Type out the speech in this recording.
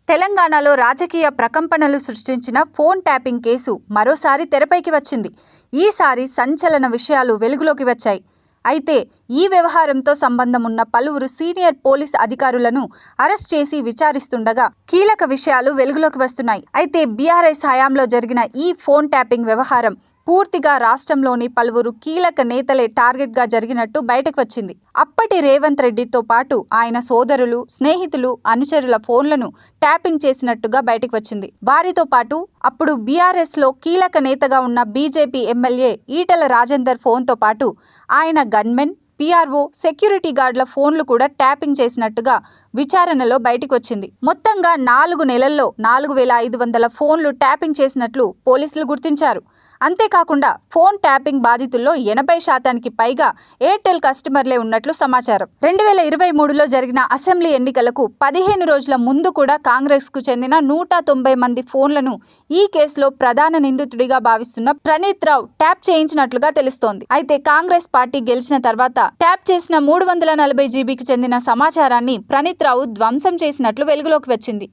తెలంగాణలో రాజకీయ ప్రకంపనలు సృష్టించిన ఫోన్ ట్యాపింగ్ కేసు మరోసారి తెరపైకి వచ్చింది. ఈసారి సంచలన విషయాలు వెలుగులోకి వచ్చాయి. అయితే ఈ వ్యవహారంతో సంబంధం ఉన్న పలువురు సీనియర్ పోలీస్ అధికారులను అరెస్ట్ చేసి విచారిస్తుండగా కీలక విషయాలు వెలుగులోకి వస్తున్నాయి. అయితే బీఆర్ఎస్ హయాంలో జరిగిన ఈ ఫోన్ ట్యాపింగ్ వ్యవహారం పూర్తిగా రాష్ట్రంలోని పలువురు కీలక నేతలే టార్గెట్గా జరిగినట్టు బయటకు వచ్చింది. అప్పటి రేవంత్ రెడ్డితో పాటు ఆయన సోదరులు, స్నేహితులు, అనుచరుల ఫోన్లను ట్యాపింగ్ చేసినట్టుగా బయటకు వచ్చింది. వారితో పాటు అప్పుడు బీఆర్ఎస్లో కీలక నేతగా ఉన్న బీజేపీ ఎమ్మెల్యే ఈటెల రాజేందర్ ఫోన్తో పాటు ఆయన గన్మెన్, పీఆర్ఓ, సెక్యూరిటీ గార్డుల ఫోన్లు కూడా ట్యాపింగ్ చేసినట్టుగా విచారణలో బయటకు వచ్చింది. మొత్తంగా 4 నెలల్లో 4500 ఫోన్లు ట్యాపింగ్ చేసినట్లు పోలీసులు గుర్తించారు. అంతేకాకుండా ఫోన్ ట్యాపింగ్ బాధితుల్లో 80% పైగా ఎయిర్టెల్ కస్టమర్లే ఉన్నట్లు సమాచారం. 2023లో జరిగిన అసెంబ్లీ ఎన్నికలకు 15 రోజుల ముందు కూడా కాంగ్రెస్కు చెందిన 190 మంది ఫోన్లను ఈ కేసులో ప్రధాన నిందితుడిగా భావిస్తున్న ప్రణీత్ రావు ట్యాప్ చేయించినట్లుగా తెలుస్తోంది. అయితే కాంగ్రెస్ పార్టీ గెలిచిన తర్వాత ట్యాప్ చేసిన 340 జీబీకి చెందిన సమాచారాన్ని ప్రణీత్ రావు ధ్వంసం చేసినట్లు వెలుగులోకి వచ్చింది.